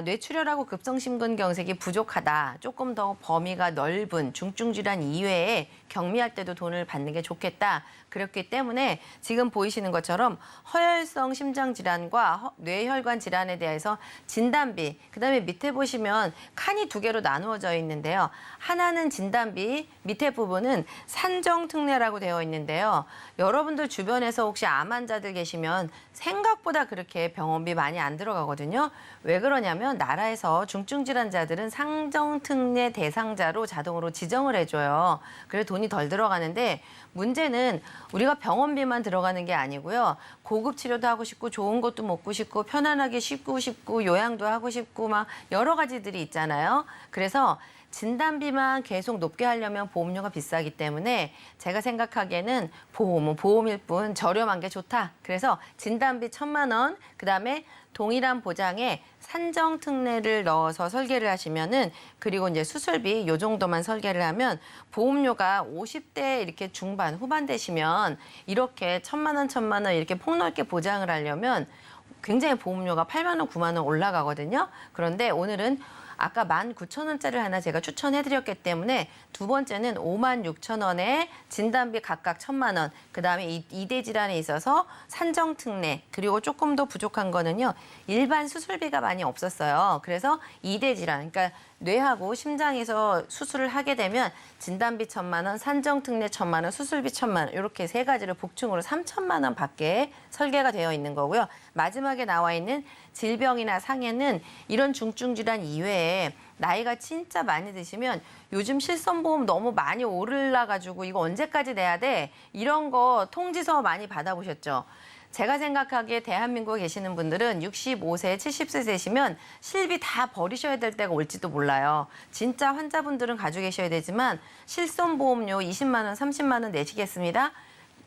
뇌출혈하고 급성심근경색이 부족하다. 조금 더 범위가 넓은 중증질환 이외에 경미할 때도 돈을 받는 게 좋겠다. 그렇기 때문에 지금 보이시는 것처럼 허혈성 심장질환과 뇌혈관 질환에 대해서 진단비, 그다음에 밑에 보시면 칸이 두 개로 나누어져 있는데요. 하나는 진단비, 밑에 부분은 산정특례라고 되어 있는데요. 여러분들 주변에서 혹시 암 환자들 계시면 생각보다 그렇게 병원비 많이 안 들어가거든요. 왜 그러냐면 나라에서 중증질환자들은 산정특례 대상자로 자동으로 지정을 해줘요. 그래서 돈이 덜 들어가는데 문제는 우리가 병원비만 들어가는 게 아니고요. 고급 치료도 하고 싶고 좋은 것도 먹고 싶고 편안하게 쉬고 싶고 요양도 하고 싶고 막 여러 가지들이 있잖아요. 그래서 진단비만 계속 높게 하려면 보험료가 비싸기 때문에 제가 생각하기에는 보험은 보험일 뿐 저렴한 게 좋다. 그래서 진단비 1,000만 원, 그다음에 동일한 보장에 산정특례를 넣어서 설계를 하시면은 그리고 이제 수술비 요 정도만 설계를 하면 보험료가 50대 이렇게 중반 후반 되시면 이렇게 1,000만 원, 1,000만 원 이렇게 폭넓게 보장을 하려면 굉장히 보험료가 8만 원, 9만 원 올라가거든요. 그런데 오늘은 아까 19,000원짜리를 하나 제가 추천해드렸기 때문에 두 번째는 56,000원에 진단비 각각 1,000만 원, 그다음에 이대 질환에 있어서 산정특례, 그리고 조금 더 부족한 거는요. 일반 수술비가 많이 없었어요. 그래서 이대 질환, 그러니까 뇌하고 심장에서 수술을 하게 되면 진단비 1,000만 원, 산정특례 1,000만 원, 수술비 1,000만 원 이렇게 세 가지를 복층으로 3,000만 원 밖에 설계가 되어 있는 거고요. 마지막에 나와 있는 질병이나 상해는 이런 중증 질환 이외에 나이가 진짜 많이 드시면 요즘 실손보험 너무 많이 오르려가지고 이거 언제까지 내야 돼? 이런 거 통지서 많이 받아보셨죠? 제가 생각하기에 대한민국에 계시는 분들은 65세, 70세 되시면 실비 다 버리셔야 될 때가 올지도 몰라요. 진짜 환자분들은 가지고 계셔야 되지만 실손보험료 20만 원, 30만 원 내시겠습니다?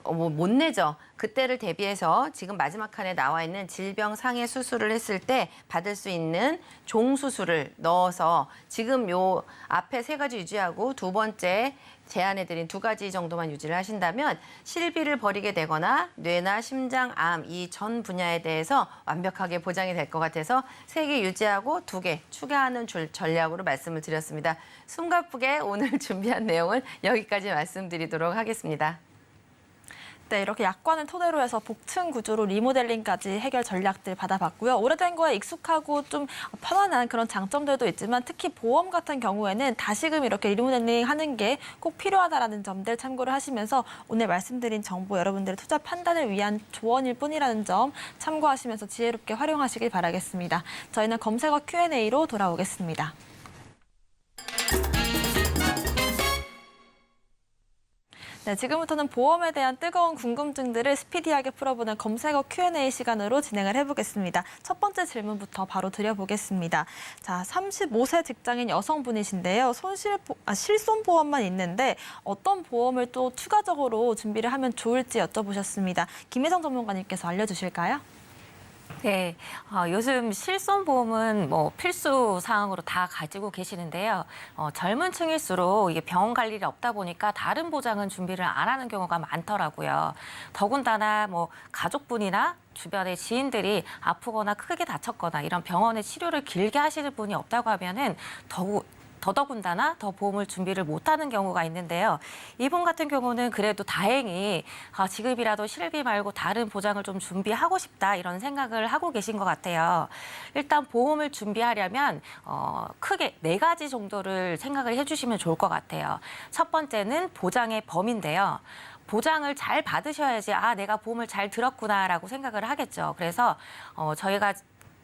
못 내죠. 그때를 대비해서 지금 마지막 칸에 나와 있는 질병 상해 수술을 했을 때 받을 수 있는 종수술을 넣어서 지금 요 앞에 세 가지 유지하고 두 번째 제안해드린 두 가지 정도만 유지를 하신다면 실비를 버리게 되거나 뇌나 심장, 암 이 전 분야에 대해서 완벽하게 보장이 될 것 같아서 세 개 유지하고 두 개 추가하는 전략으로 말씀을 드렸습니다. 숨가쁘게 오늘 준비한 내용은 여기까지 말씀드리도록 하겠습니다. 네, 이렇게 약관을 토대로 해서 복층 구조로 리모델링까지 해결 전략들 받아봤고요. 오래된 거에 익숙하고 좀 편안한 그런 장점들도 있지만 특히 보험 같은 경우에는 다시금 이렇게 리모델링 하는 게 꼭 필요하다라는 점들 참고를 하시면서 오늘 말씀드린 정보 여러분들의 투자 판단을 위한 조언일 뿐이라는 점 참고하시면서 지혜롭게 활용하시길 바라겠습니다. 저희는 검색어 Q&A로 돌아오겠습니다. 네, 지금부터는 보험에 대한 뜨거운 궁금증들을 스피디하게 풀어보는 검색어 Q&A 시간으로 진행을 해보겠습니다. 첫 번째 질문부터 바로 드려보겠습니다. 자, 35세 직장인 여성분이신데요. 실손보험만 있는데 어떤 보험을 또 추가적으로 준비를 하면 좋을지 여쭤보셨습니다. 김혜정 전문가님께서 알려주실까요? 네, 요즘 실손보험은 뭐 필수 사항으로 다 가지고 계시는데요. 젊은 층일수록 이게 병원 갈 일이 없다 보니까 다른 보장은 준비를 안 하는 경우가 많더라고요. 더군다나 뭐 가족분이나 주변의 지인들이 아프거나 크게 다쳤거나 이런 병원의 치료를 길게 하시는 분이 없다고 하면은 더더군다나 더 보험을 준비를 못하는 경우가 있는데요. 이분 같은 경우는 그래도 다행히 지금이라도 실비 말고 다른 보장을 좀 준비하고 싶다 이런 생각을 하고 계신 것 같아요. 일단 보험을 준비하려면 크게 4가지 정도를 생각을 해주시면 좋을 것 같아요. 첫 번째는 보장의 범위인데요. 보장을 잘 받으셔야지 내가 보험을 잘 들었구나라고 생각을 하겠죠. 그래서 저희가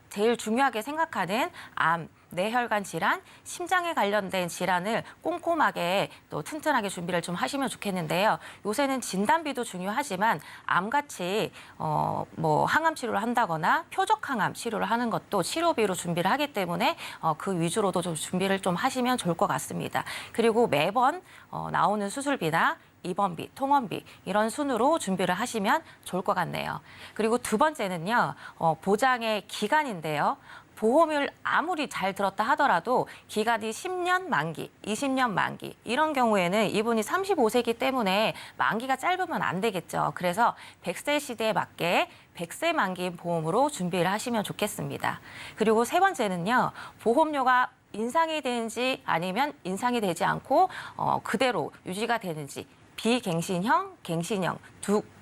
제일 중요하게 생각하는 암, 뇌혈관 질환, 심장에 관련된 질환을 꼼꼼하게 또 튼튼하게 준비를 좀 하시면 좋겠는데요. 요새는 진단비도 중요하지만 암같이 뭐 항암 치료를 한다거나 표적 항암 치료를 하는 것도 치료비로 준비를 하기 때문에 그 위주로도 좀 준비를 좀 하시면 좋을 것 같습니다. 그리고 매번 나오는 수술비나 입원비, 통원비 이런 순으로 준비를 하시면 좋을 것 같네요. 그리고 두 번째는요. 보장의 기간인데요. 보험을 아무리 잘 들었다 하더라도 기간이 10년 만기, 20년 만기 이런 경우에는 이분이 35세이기 때문에 만기가 짧으면 안 되겠죠. 그래서 100세 시대에 맞게 100세 만기인 보험으로 준비를 하시면 좋겠습니다. 그리고 세 번째는요. 보험료가 인상이 되는지 아니면 인상이 되지 않고 그대로 유지가 되는지 비갱신형, 갱신형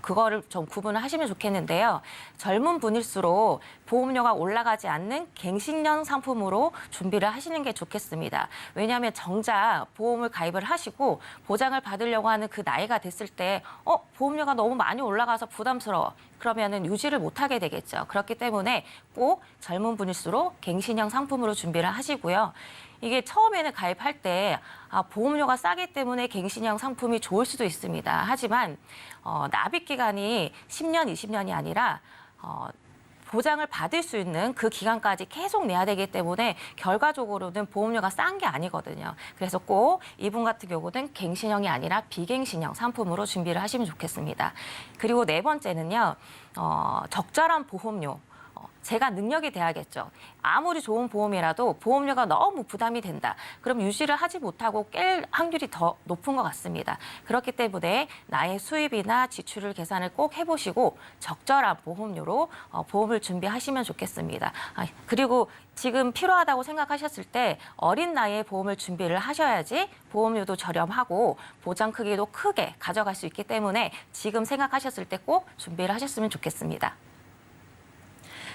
그거를 좀 구분을 하시면 좋겠는데요. 젊은 분일수록 보험료가 올라가지 않는 갱신형 상품으로 준비를 하시는 게 좋겠습니다. 왜냐하면 정작 보험을 가입을 하시고 보장을 받으려고 하는 그 나이가 됐을 때 보험료가 너무 많이 올라가서 부담스러워. 그러면은 유지를 못하게 되겠죠. 그렇기 때문에 꼭 젊은 분일수록 갱신형 상품으로 준비를 하시고요. 이게 처음에는 가입할 때 보험료가 싸기 때문에 갱신형 상품이 좋을 수도 있습니다. 하지만 납입 기간이 10년, 20년이 아니라 보장을 받을 수 있는 그 기간까지 계속 내야 되기 때문에 결과적으로는 보험료가 싼 게 아니거든요. 그래서 꼭 이분 같은 경우는 갱신형이 아니라 비갱신형 상품으로 준비를 하시면 좋겠습니다. 그리고 네 번째는요. 적절한 보험료. 제가 능력이 돼야겠죠. 아무리 좋은 보험이라도 보험료가 너무 부담이 된다. 그럼 유지를 하지 못하고 깰 확률이 더 높은 것 같습니다. 그렇기 때문에 나의 수입이나 지출을 계산을 꼭 해보시고 적절한 보험료로 보험을 준비하시면 좋겠습니다. 그리고 지금 필요하다고 생각하셨을 때 어린 나이에 보험을 준비를 하셔야지 보험료도 저렴하고 보장 크기도 크게 가져갈 수 있기 때문에 지금 생각하셨을 때 꼭 준비를 하셨으면 좋겠습니다.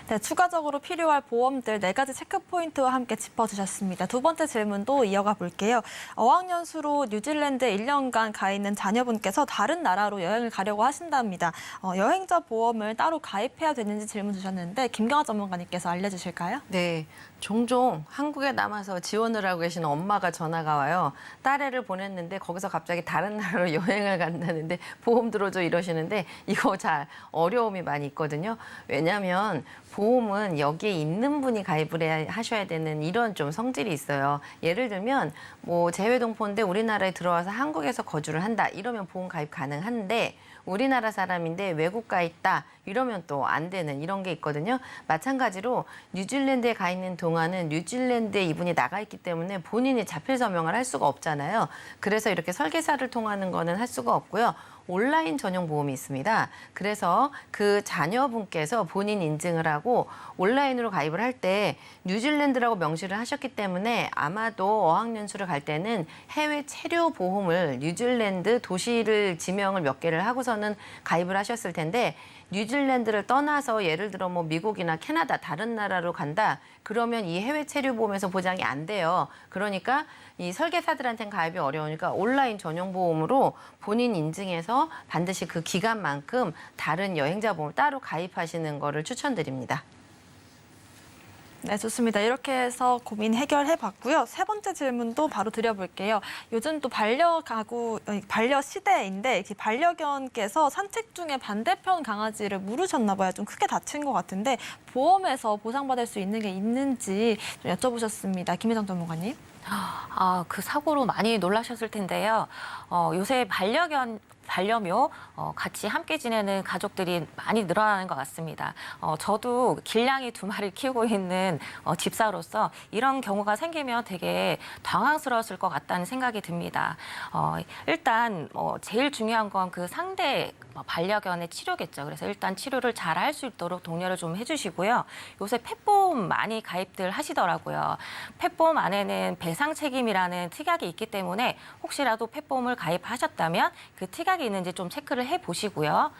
네, 추가적으로 필요할 보험들 4가지 체크 포인트와 함께 짚어주셨습니다. 두 번째 질문도 이어가 볼게요. 어학연수로 뉴질랜드에 1년간 가 있는 자녀분께서 다른 나라로 여행을 가려고 하신답니다. 여행자 보험을 따로 가입해야 되는지 질문 주셨는데 김경아 전문가님께서 알려주실까요? 네, 종종 한국에 남아서 지원을 하고 계시는 엄마가 전화가 와요. 딸애를 보냈는데 거기서 갑자기 다른 나라로 여행을 간다는데 보험 들어줘 이러시는데 이거 잘 어려움이 많이 있거든요. 왜냐하면 보험은 여기에 있는 분이 가입을 하셔야 되는 이런 좀 성질이 있어요. 예를 들면 뭐 재외동포인데 우리나라에 들어와서 한국에서 거주를 한다. 이러면 보험 가입 가능한데 우리나라 사람인데 외국 가 있다. 이러면 또 안 되는 이런 게 있거든요. 마찬가지로 뉴질랜드에 가 있는 동안은 뉴질랜드에 이분이 나가 있기 때문에 본인이 자필 서명을 할 수가 없잖아요. 그래서 이렇게 설계사를 통하는 거는 할 수가 없고요. 온라인 전용 보험이 있습니다. 그래서 그 자녀분께서 본인 인증을 하고 온라인으로 가입을 할 때 뉴질랜드라고 명시를 하셨기 때문에 아마도 어학연수를 갈 때는 해외 체류 보험을 뉴질랜드 도시를 지명을 몇 개를 하고서는 가입을 하셨을 텐데 뉴질랜드를 떠나서 예를 들어 뭐 미국이나 캐나다 다른 나라로 간다. 그러면 이 해외 체류 보험에서 보장이 안 돼요. 그러니까 이 설계사들한테는 가입이 어려우니까 온라인 전용 보험으로 본인 인증해서 반드시 그 기간만큼 다른 여행자 보험을 따로 가입하시는 거를 추천드립니다. 네, 좋습니다. 이렇게 해서 고민 해결해 봤고요. 세 번째 질문도 바로 드려볼게요. 요즘 또 반려 시대인데 반려견께서 산책 중에 반대편 강아지를 물으셨나 봐요. 좀 크게 다친 것 같은데 보험에서 보상받을 수 있는 게 있는지 좀 여쭤보셨습니다. 김혜정 전문가님. 그 사고로 많이 놀라셨을 텐데요. 요새 반려묘 같이 함께 지내는 가족들이 많이 늘어나는 것 같습니다. 저도 길냥이 2마리 키우고 있는 집사로서 이런 경우가 생기면 되게 당황스러웠을 것 같다는 생각이 듭니다. 일단 제일 중요한 건 그 상대 반려견의 치료겠죠. 그래서 일단 치료를 잘 할 수 있도록 독려를 좀 해주시고요. 요새 펫보험 많이 가입들 하시더라고요. 펫보험 안에는 배상 책임이라는 특약이 있기 때문에 혹시라도 펫보험을 가입하셨다면 그 특약이 있는지 좀 체크를 해보시고요.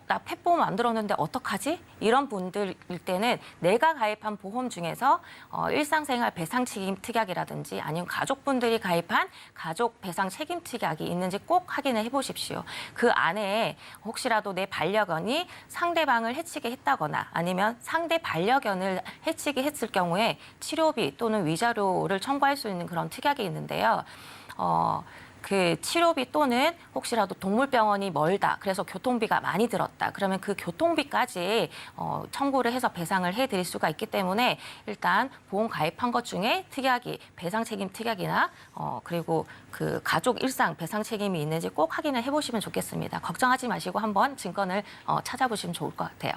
나 펫보험 안 들었는데 어떡하지? 이런 분들일 때는 내가 가입한 보험 중에서 일상생활 배상 책임 특약이라든지 아니면 가족분들이 가입한 가족 배상 책임 특약이 있는지 꼭 확인을 해보십시오. 그 안에 혹시라도 내 반려견이 상대방을 해치게 했다거나 아니면 상대 반려견을 해치게 했을 경우에 치료비 또는 위자료를 청구할 수 있는 그런 특약이 있는데요. 그 치료비 또는 혹시라도 동물병원이 멀다. 그래서 교통비가 많이 들었다. 그러면 그 교통비까지 청구를 해서 배상을 해드릴 수가 있기 때문에 일단 보험 가입한 것 중에 특약이 배상 책임 특약이나 그리고 그 가족 일상 배상 책임이 있는지 꼭 확인을 해보시면 좋겠습니다. 걱정하지 마시고 한번 증권을 찾아보시면 좋을 것 같아요.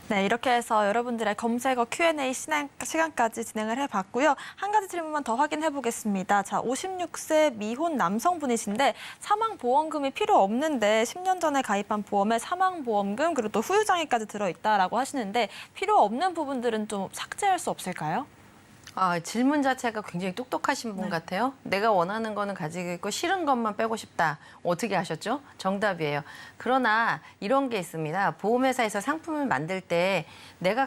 네, 이렇게 해서 여러분들의 검색어 Q&A 시간까지 진행을 해봤고요. 한 가지 질문만 더 확인해 보겠습니다. 자, 56세 미혼 남성분이신데 사망보험금이 필요 없는데 10년 전에 가입한 보험에 사망보험금 그리고 또 후유장애까지 들어있다라고 하시는데 필요 없는 부분들은 좀 삭제할 수 없을까요? 질문 자체가 굉장히 똑똑하신 분 같아요. 내가 원하는 거는 가지고 있고 싫은 것만 빼고 싶다. 어떻게 하셨죠? 정답이에요. 그러나 이런 게 있습니다. 보험회사에서 상품을 만들 때 내가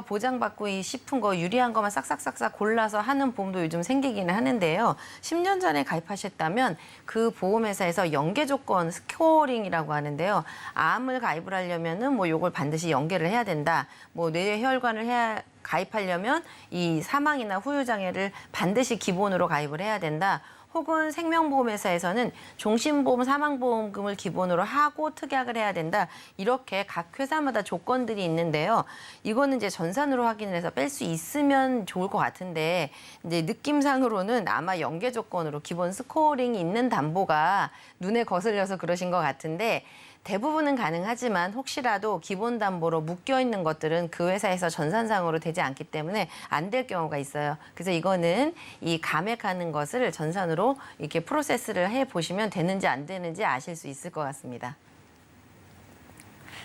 보장받고 싶은 거 유리한 것만 싹싹싹싹 골라서 하는 보험도 요즘 생기기는 하는데요. 10년 전에 가입하셨다면 그 보험회사에서 연계 조건 스코어링이라고 하는데요. 암을 가입을 하려면은 뭐 요걸 반드시 연계를 해야 된다. 뭐 뇌혈관을 가입하려면 이 사망이나 후유장애를 반드시 기본으로 가입을 해야 된다. 혹은 생명보험회사에서는 종신보험, 사망보험금을 기본으로 하고 특약을 해야 된다. 이렇게 각 회사마다 조건들이 있는데요. 이거는 이제 전산으로 확인을 해서 뺄 수 있으면 좋을 것 같은데 이제 느낌상으로는 아마 연계 조건으로 기본 스코어링이 있는 담보가 눈에 거슬려서 그러신 것 같은데 대부분은 가능하지만 혹시라도 기본 담보로 묶여 있는 것들은 그 회사에서 전산상으로 되지 않기 때문에 안 될 경우가 있어요. 그래서 이거는 이 감액하는 것을 전산으로 이렇게 프로세스를 해 보시면 되는지 안 되는지 아실 수 있을 것 같습니다.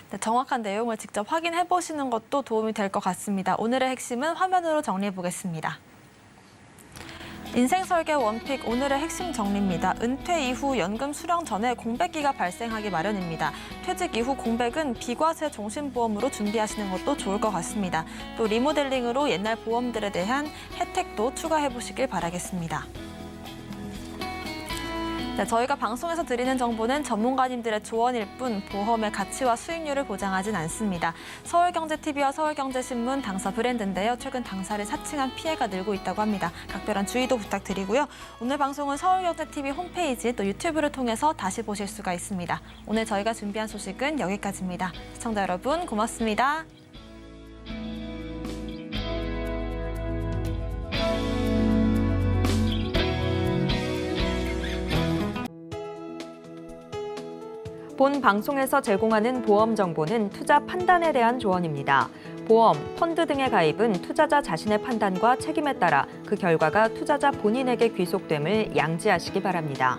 네, 정확한 내용을 직접 확인해 보시는 것도 도움이 될 것 같습니다. 오늘의 핵심은 화면으로 정리해 보겠습니다. 인생설계 원픽 오늘의 핵심 정리입니다. 은퇴 이후 연금 수령 전에 공백기가 발생하기 마련입니다. 퇴직 이후 공백은 비과세 종신보험으로 준비하시는 것도 좋을 것 같습니다. 또 리모델링으로 옛날 보험들에 대한 혜택도 추가해 보시길 바라겠습니다. 네, 저희가 방송에서 드리는 정보는 전문가님들의 조언일 뿐 보험의 가치와 수익률을 보장하진 않습니다. 서울경제TV와 서울경제신문 당사 브랜드인데요. 최근 당사를 사칭한 피해가 늘고 있다고 합니다. 각별한 주의도 부탁드리고요. 오늘 방송은 서울경제TV 홈페이지 또 유튜브를 통해서 다시 보실 수가 있습니다. 오늘 저희가 준비한 소식은 여기까지입니다. 시청자 여러분 고맙습니다. 본 방송에서 제공하는 보험 정보는 투자 판단에 대한 조언입니다. 보험, 펀드 등의 가입은 투자자 자신의 판단과 책임에 따라 그 결과가 투자자 본인에게 귀속됨을 양지하시기 바랍니다.